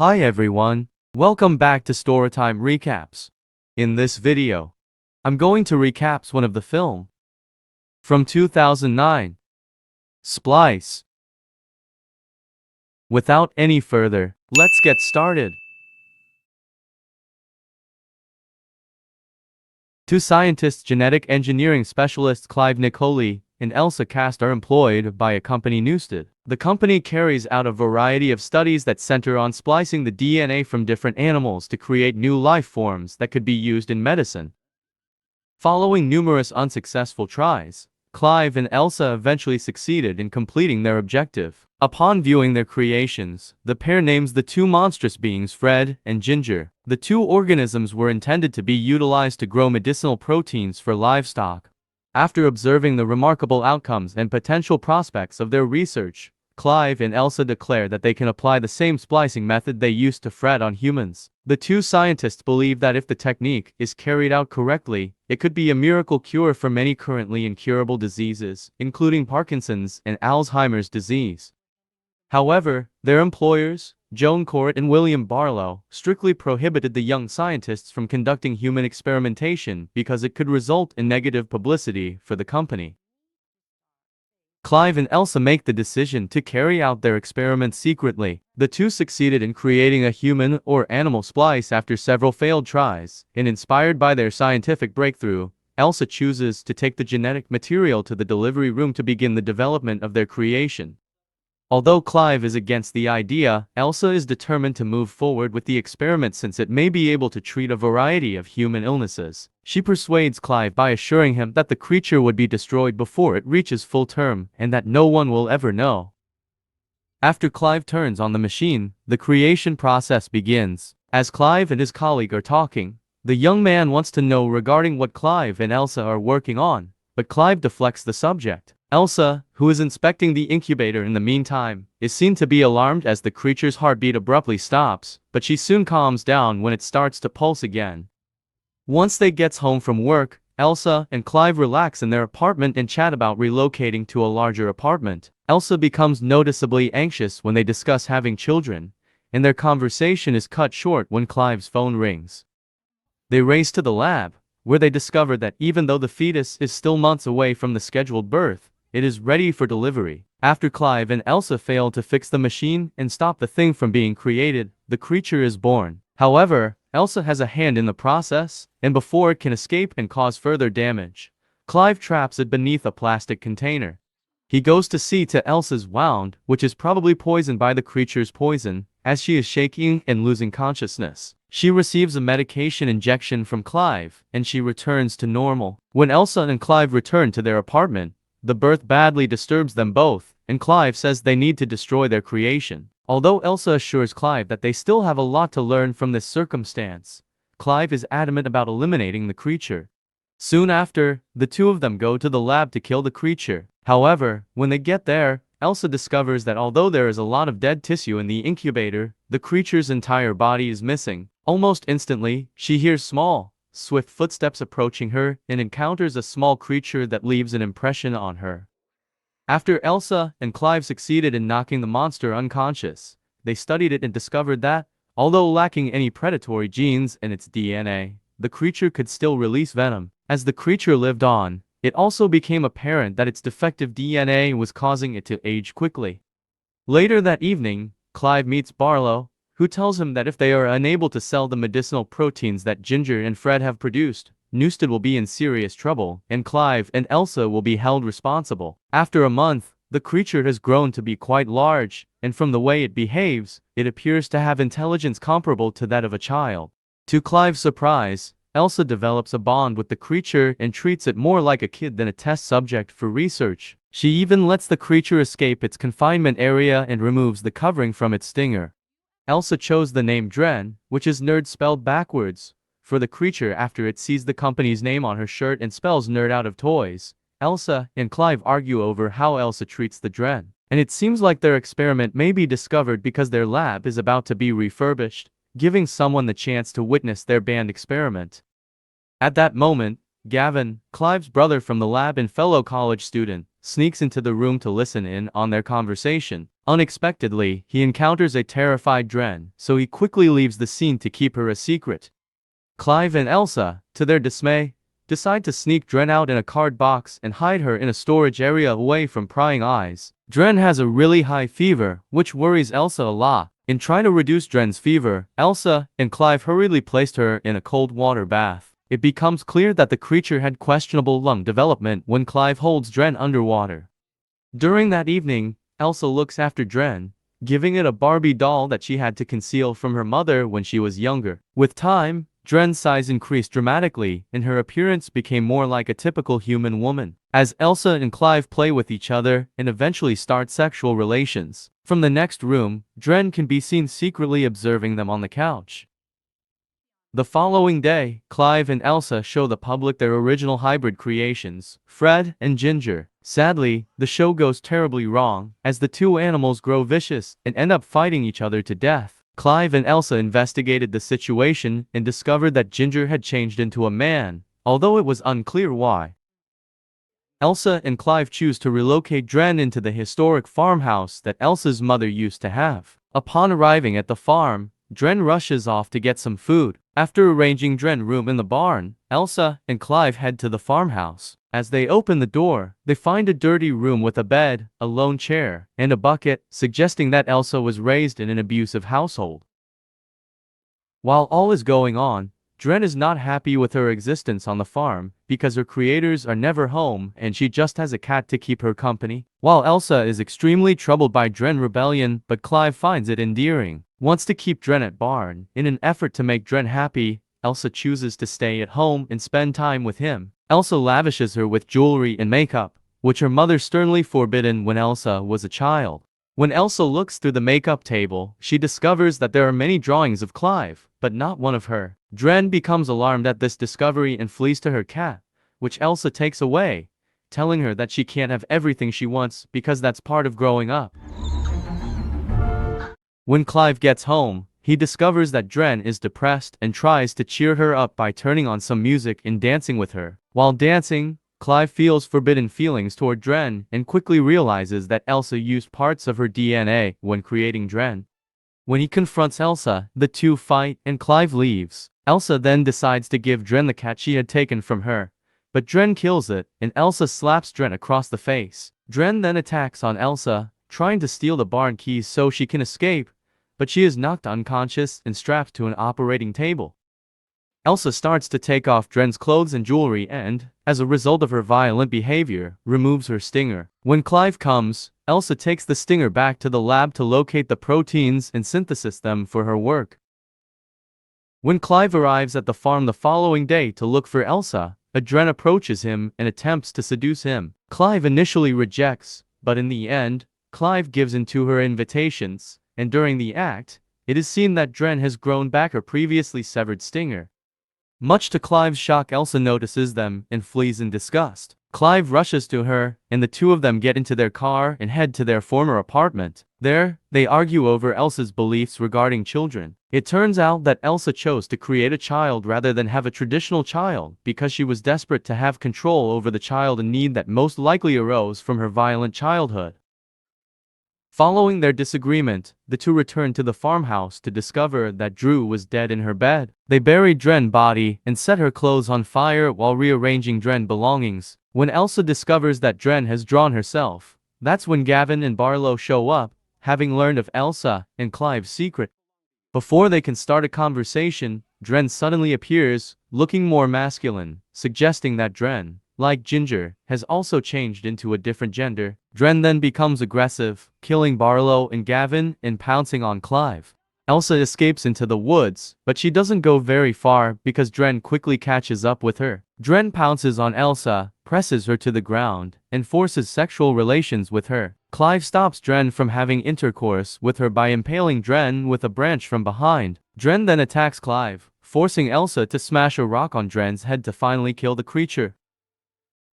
Hi everyone, welcome back to Storytime Recaps. In this video, I'm going to recap one of the film from 2009, Splice. Without any further, let's get started. Two scientists, genetic engineering specialists Clive Nicoli and Elsa Cast are employed by a company Newstead. The company carries out a variety of studies that center on splicing the DNA from different animals to create new life forms that could be used in medicine. Following numerous unsuccessful tries, Clive and Elsa eventually succeeded in completing their objective. Upon viewing their creations, the pair names the two monstrous beings Fred and Ginger. The two organisms were intended to be utilized to grow medicinal proteins for livestock. After observing the remarkable outcomes and potential prospects of their research, Clive and Elsa declare that they can apply the same splicing method they used to Fred on humans. The two scientists believe that if the technique is carried out correctly, it could be a miracle cure for many currently incurable diseases, including Parkinson's and Alzheimer's disease. However, their employers, Joan Court and William Barlow, strictly prohibited the young scientists from conducting human experimentation because it could result in negative publicity for the company. Clive and Elsa make the decision to carry out their experiments secretly. The two succeeded in creating a human or animal splice after several failed tries, and inspired by their scientific breakthrough, Elsa chooses to take the genetic material to the delivery room to begin the development of their creation. Although Clive is against the idea, Elsa is determined to move forward with the experiment since it may be able to treat a variety of human illnesses. She persuades Clive by assuring him that the creature would be destroyed before it reaches full term and that no one will ever know. After Clive turns on the machine, the creation process begins. As Clive and his colleague are talking, the young man wants to know regarding what Clive and Elsa are working on, but Clive deflects the subject. Elsa, who is inspecting the incubator in the meantime, is seen to be alarmed as the creature's heartbeat abruptly stops, but she soon calms down when it starts to pulse again. Once they gets home from work, Elsa and Clive relax in their apartment and chat about relocating to a larger apartment. Elsa becomes noticeably anxious when they discuss having children, and their conversation is cut short when Clive's phone rings. They race to the lab, where they discover that even though the fetus is still months away from the scheduled birth, it is ready for delivery. After Clive and Elsa fail to fix the machine and stop the thing from being created, the creature is born. However, Elsa has a hand in the process, and before it can escape and cause further damage, Clive traps it beneath a plastic container. He goes to see to Elsa's wound, which is probably poisoned by the creature's poison, as she is shaking and losing consciousness. She receives a medication injection from Clive, and she returns to normal. When Elsa and Clive return to their apartment, the birth badly disturbs them both, and Clive says they need to destroy their creation. Although Elsa assures Clive that they still have a lot to learn from this circumstance, Clive is adamant about eliminating the creature. Soon after, the two of them go to the lab to kill the creature. However, when they get there, Elsa discovers that although there is a lot of dead tissue in the incubator, the creature's entire body is missing. Almost instantly, she hears small, swift footsteps approaching her and encounters a small creature that leaves an impression on her. After Elsa and Clive succeeded in knocking the monster unconscious, they studied it and discovered that, although lacking any predatory genes in its DNA, the creature could still release venom. As the creature lived on, it also became apparent that its defective DNA was causing it to age quickly. Later that evening, Clive meets Barlow, who tells him that if they are unable to sell the medicinal proteins that Ginger and Fred have produced, Newstead will be in serious trouble, and Clive and Elsa will be held responsible. After a month, the creature has grown to be quite large, and from the way it behaves, it appears to have intelligence comparable to that of a child. To Clive's surprise, Elsa develops a bond with the creature and treats it more like a kid than a test subject for research. She even lets the creature escape its confinement area and removes the covering from its stinger. Elsa chose the name Dren, which is nerd spelled backwards, for the creature after it sees the company's name on her shirt and spells nerd out of toys. Elsa and Clive argue over how Elsa treats the Dren, and it seems like their experiment may be discovered because their lab is about to be refurbished, giving someone the chance to witness their banned experiment. At that moment, Gavin, Clive's brother from the lab and fellow college student, sneaks into the room to listen in on their conversation. Unexpectedly, he encounters a terrified Dren, so he quickly leaves the scene to keep her a secret. Clive and Elsa, to their dismay, decide to sneak Dren out in a card box and hide her in a storage area away from prying eyes. Dren has a really high fever, which worries Elsa a lot. In trying to reduce Dren's fever, Elsa and Clive hurriedly placed her in a cold water bath. It becomes clear that the creature had questionable lung development when Clive holds Dren underwater. During that evening, Elsa looks after Dren, giving it a Barbie doll that she had to conceal from her mother when she was younger. With time, Dren's size increased dramatically, and her appearance became more like a typical human woman. As Elsa and Clive play with each other and eventually start sexual relations, from the next room, Dren can be seen secretly observing them on the couch. The following day, Clive and Elsa show the public their original hybrid creations, Fred and Ginger. Sadly, the show goes terribly wrong, as the two animals grow vicious and end up fighting each other to death. Clive and Elsa investigated the situation and discovered that Ginger had changed into a man, although it was unclear why. Elsa and Clive choose to relocate Dren into the historic farmhouse that Elsa's mother used to have. Upon arriving at the farm, Dren rushes off to get some food. After arranging Dren's room in the barn, Elsa and Clive head to the farmhouse. As they open the door, they find a dirty room with a bed, a lone chair, and a bucket, suggesting that Elsa was raised in an abusive household. While all is going on, Dren is not happy with her existence on the farm, because her creators are never home and she just has a cat to keep her company. While Elsa is extremely troubled by Dren's rebellion, but Clive finds it endearing. Wants to keep Dren at barn. In an effort to make Dren happy, Elsa chooses to stay at home and spend time with him. Elsa lavishes her with jewelry and makeup, which her mother sternly forbidden when Elsa was a child. When Elsa looks through the makeup table, she discovers that there are many drawings of Clive, but not one of her. Dren becomes alarmed at this discovery and flees to her cat, which Elsa takes away, telling her that she can't have everything she wants because that's part of growing up. When Clive gets home, he discovers that Dren is depressed and tries to cheer her up by turning on some music and dancing with her. While dancing, Clive feels forbidden feelings toward Dren and quickly realizes that Elsa used parts of her DNA when creating Dren. When he confronts Elsa, the two fight and Clive leaves. Elsa then decides to give Dren the cat she had taken from her, but Dren kills it, and Elsa slaps Dren across the face. Dren then attacks on Elsa, trying to steal the barn keys so she can escape, but she is knocked unconscious and strapped to an operating table. Elsa starts to take off Dren's clothes and jewelry and, as a result of her violent behavior, removes her stinger. When Clive comes, Elsa takes the stinger back to the lab to locate the proteins and synthesize them for her work. When Clive arrives at the farm the following day to look for Elsa, Dren approaches him and attempts to seduce him. Clive initially rejects, but in the end, Clive gives in to her invitations, and during the act, it is seen that Dren has grown back her previously severed stinger. Much to Clive's shock, Elsa notices them and flees in disgust. Clive rushes to her, and the two of them get into their car and head to their former apartment. There, they argue over Elsa's beliefs regarding children. It turns out that Elsa chose to create a child rather than have a traditional child because she was desperate to have control over the child, a need that most likely arose from her violent childhood. Following their disagreement, the two return to the farmhouse to discover that Drew was dead in her bed. They bury Dren's body and set her clothes on fire while rearranging Dren's belongings. When Elsa discovers that Dren has drawn herself, that's when Gavin and Barlow show up, having learned of Elsa and Clive's secret. Before they can start a conversation, Dren suddenly appears, looking more masculine, suggesting that Dren, like Ginger, has also changed into a different gender. Dren then becomes aggressive, killing Barlow and Gavin and pouncing on Clive. Elsa escapes into the woods, but she doesn't go very far because Dren quickly catches up with her. Dren pounces on Elsa, presses her to the ground, and forces sexual relations with her. Clive stops Dren from having intercourse with her by impaling Dren with a branch from behind. Dren then attacks Clive, forcing Elsa to smash a rock on Dren's head to finally kill the creature.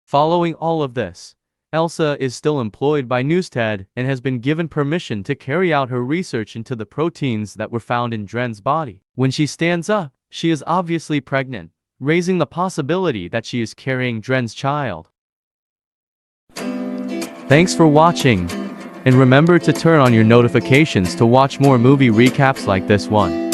Following all of this, Elsa is still employed by Newstead and has been given permission to carry out her research into the proteins that were found in Dren's body. When she stands up, she is obviously pregnant, raising the possibility that she is carrying Dren's child. Thanks for watching. And remember to turn on your notifications to watch more movie recaps like this one.